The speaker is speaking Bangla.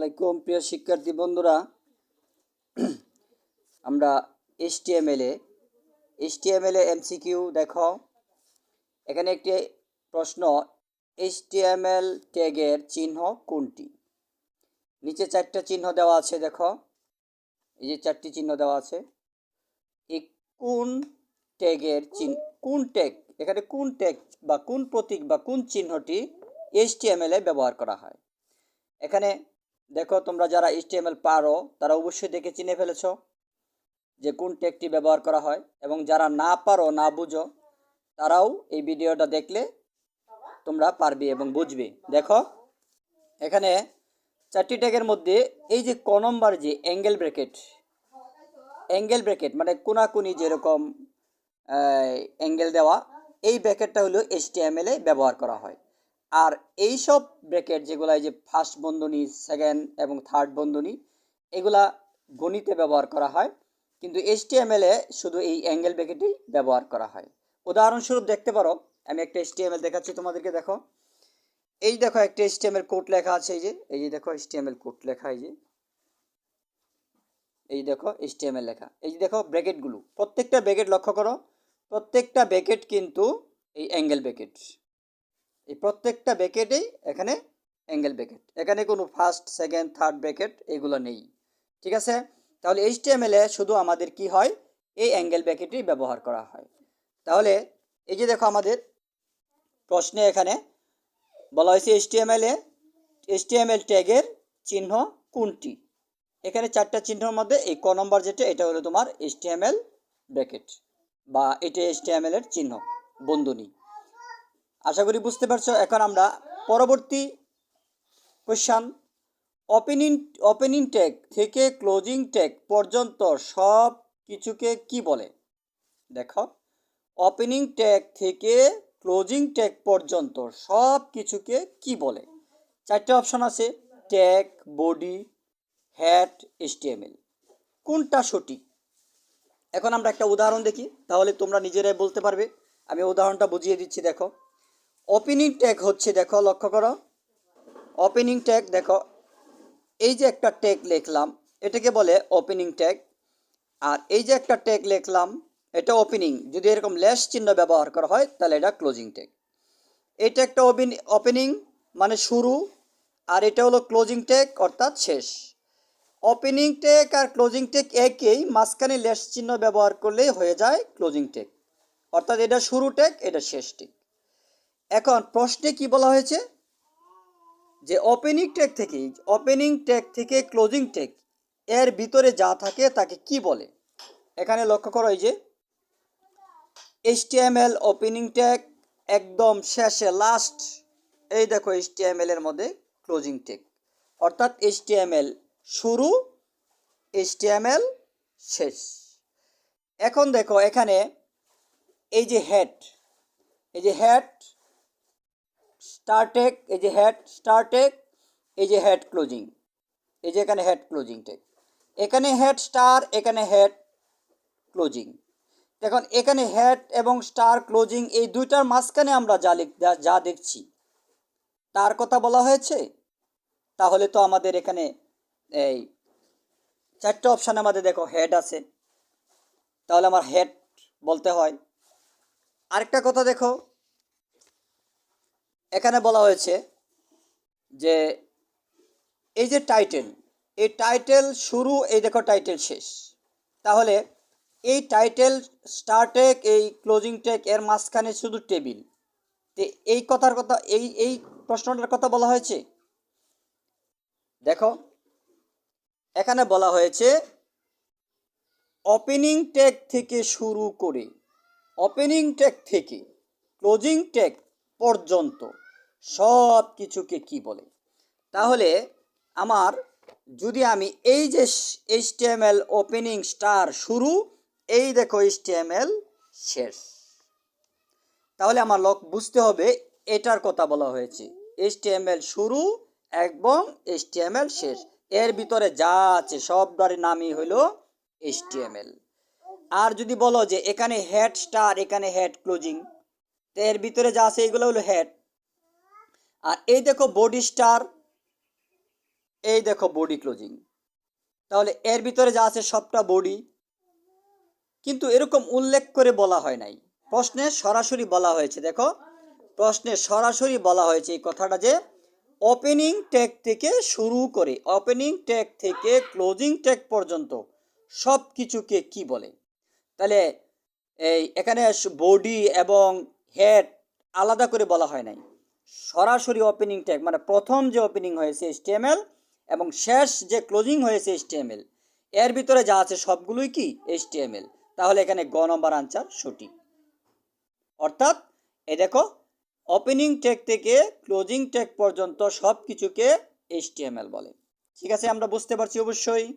আলাইকুম প্রিয় শিক্ষার্থী বন্ধুরা। আমরা এইচটিএমএল এ এমসিকিউ দেখো। এখানে একটি প্রশ্ন, এইচটিএমএল ট্যাগের চিহ্ন কোনটি? নিচে চারটা চিহ্ন দেওয়া আছে, দেখো এই যে চারটি চিহ্ন দেওয়া আছে। এই কোন ট্যাগের চিহ্ন, কোন ট্যাগ, এখানে কোন ট্যাগ বা কোন প্রতীক বা কোন চিহ্নটি এইচটিএমএল এ ব্যবহার করা হয়? এখানে দেখো, তোমরা যারা এইচটিএমএল পারো তারা অবশ্যই দেখে চিনে ফেলেছো যে কোন ট্যাগটি ব্যবহার করা হয়, এবং যারা না পারো, না বুঝো, তারাও এই ভিডিওটা দেখলে তোমরা পারবে এবং বুঝবে। দেখো এখানে চারটি ট্যাগের মধ্যে এই যে ক নম্বর যে অ্যাঙ্গেল ব্র্যাকেট মানে কোনাকুনি যেরকম অ্যাঙ্গেল দেওয়া, এই ব্র্যাকেটটা হলো এইচটিএমএল এ ব্যবহার করা হয়। আর এই সব ব্র্যাকেট যেগুলো, যে ফার্স্ট বন্ধনী, সেকেন্ড এবং থার্ড বন্ধনী, এগুলা গণিতে ব্যবহার করা হয়, কিন্তু এইচটিএমএল এ শুধু এই অ্যাঙ্গেল ব্র্যাকেটই ব্যবহার করা হয়। উদাহরণস্বরূপ দেখতে পারো, আমি একটা এইচটিএমএল দেখাচ্ছি তোমাদেরকে। দেখো এই দেখো একটা এইচটিএমএল কোড লেখা আছে, এই যে দেখো এইচটিএমএল কোড লেখা, এই দেখো এইচটিএমএল লেখা, এই যে দেখো ব্র্যাকেটগুলো, প্রত্যেকটা ব্র্যাকেট লক্ষ্য করো, প্রত্যেকটা ব্র্যাকেট কিন্তু এই অ্যাঙ্গেল ব্র্যাকেট, এই প্রত্যেকটা ব্র্যাকেটেই এখানে অ্যাঙ্গেল ব্র্যাকেট, এখানে কোনো ফার্স্ট, সেকেন্ড, থার্ড ব্র্যাকেট এগুলো নেই। ঠিক আছে, তাহলে এইচটিএমএল এ শুধু আমাদের কি হয়, এই অ্যাঙ্গেল ব্র্যাকেটই ব্যবহার করা হয়। তাহলে এই যে দেখো আমাদের প্রশ্নে এখানে বলা হয়েছে এইচটিএমএল ট্যাগের চিহ্ন কোনটি? এখানে চারটা চিহ্নের মধ্যে এই ক নম্বর যেটা, এটা হলো তোমার এইচটিএমএল ব্র্যাকেট, বা এটা এইচটিএমএল এর চিহ্ন, বন্ধনী। আশা করি বুঝতে পারছো। এখন আমরা পরবর্তী কোশ্চেন, ওপেনিং ট্যাগ থেকে ক্লোজিং ট্যাগ পর্যন্ত সব কিছুকে কি বলে? দেখো, ওপেনিং ট্যাগ থেকে ক্লোজিং ট্যাগ পর্যন্ত সব কিছুকে কি বলে? চারটে অপশন আছে, ট্যাগ, বডি, হেড, এইচটিএমএল। কোনটা সঠিক? এখন আমরা একটা উদাহরণ দেখি, তাহলে তোমরা নিজেরাই বলতে পারবে। আমি উদাহরণটা বুঝিয়ে দিচ্ছি। দেখো ওপেনিং ট্যাগ হচ্ছে, দেখো লক্ষ্য করো, ওপেনিং ট্যাগ দেখো, এই যে একটা ট্যাগ লিখলাম এটাকে বলে ওপেনিং ট্যাগ, আর এই যে একটা ট্যাগ লিখলাম এটা ওপেনিং, যদি এরকম লেস চিহ্ন ব্যবহার করা হয় তাহলে এটা ক্লোজিং ট্যাগ। এটা একটা ওপেনিং মানে শুরু, আর এটা হলো ক্লোজিং ট্যাগ অর্থাৎ শেষ। ওপেনিং ট্যাগ আর ক্লোজিং ট্যাগ একই, মাঝখানে লেস চিহ্ন ব্যবহার করলেই হয়ে যায় ক্লোজিং ট্যাগ, অর্থাৎ এটা শুরু ট্যাগ, এটা শেষ ট্যাগ। এখন প্রশ্নে কি বলা হয়েছে, যে ওপেনিং ট্যাগ থেকে ক্লোজিং ট্যাগ এর ভিতরে যা থাকে তাকে কি বলে? এখানে লক্ষ্য করো, এই যে এইচটিএমএল ওপেনিং ট্যাগ একদম শেষে, লাস্ট, এই দেখো এইচটিএমএল এর মধ্যে ক্লোজিং ট্যাগ, অর্থাৎ এইচটিএমএল শুরু, এইচটিএমএল শেষ। এখন দেখো এখানে এই যে হেড স্টার্ট ট্যাগ, এই যে হেড স্টার্ট ট্যাগ, এই যে হেড ক্লোজিং, এই যে এখানে হেড ক্লোজিং ট্যাগ, এখানে হেড স্টার, এখানে হেড ক্লোজিং। দেখুন এখানে হেড এবং স্টার ক্লোজিং এই দুইটার মাঝখানে আমরা যা দেখছি তার কথা বলা হয়েছে। তাহলে তো আমাদের এখানে এই চারটে অপশানে আমাদের দেখো হেড আছে, তাহলে আমার হেড বলতে হয়। আরেকটা কথা দেখো, এখানে বলা হয়েছে যে এই যে টাইটেল, এই টাইটেল শুরু, এই দেখো টাইটেল শেষ। তাহলে এই টাইটেল স্টার্ট ট্যাগ, এই ক্লোজিং ট্যাগ এর মাঝখানে শুধু টেবিল, তো এই কথার কথা, এই প্রশ্নটার কথা বলা হয়েছে। দেখো এখানে বলা হয়েছে ওপেনিং ট্যাগ থেকে শুরু করে, ওপেনিং ট্যাগ থেকে ক্লোজিং ট্যাগ পর্যন্ত সব কিছুকে কি বলে? তাহলে আমার, যদি আমি এই যে এইচটিএমএল ওপেনিং স্টার শুরু, এই দেখো এইচটিএমএল শেষ, তাহলে আমার বুঝতে হবে এটার কথা বলা হয়েছে, এইচটিএমএল শুরু এবং এইচটিএমএল শেষ, এর ভিতরে যা আছে সবটার নামই হলো এইচটিএমএল। আর যদি বলো যে এখানে হেড স্টার, এখানে হেড ক্লোজিং, তো এর ভিতরে যা আছে এগুলো হলো হেড। আর এই দেখো বডি স্টার, এই দেখো বডি ক্লোজিং, তাহলে এর ভিতরে যা আছে সবটা বডি, কিন্তু এরকম উল্লেখ করে বলা হয় নাই, প্রশ্নে সরাসরি বলা হয়েছে। দেখো প্রশ্নে সরাসরি বলা হয়েছে এই কথাটা যে ওপেনিং ট্যাগ থেকে শুরু করে ওপেনিং ট্যাগ থেকে ক্লোজিং ট্যাগ পর্যন্ত সব কিছুকে কি বলে। তাহলে এই এখানে বডি এবং হেড আলাদা করে বলা হয় নাই, সরাসরি ওপেনিং ট্যাগ মানে প্রথম যে ওপেনিং হয়েছে এইচটিএমএল এবং শেষ যে ক্লোজিং হয়েছে এইচটিএমএল, এর ভিতরে যা আছে সবগুলোই কি এইচটিএমএল। তাহলে এখানে গ নম্বর আনসার সঠিক। অর্থাৎ এই দেখো ওপেনিং ট্যাগ থেকে ক্লোজিং ট্যাগ পর্যন্ত সব কিছুকে এইচটিএমএল বলে। ঠিক আছে, আমরা বুঝতে পারছি অবশ্যই।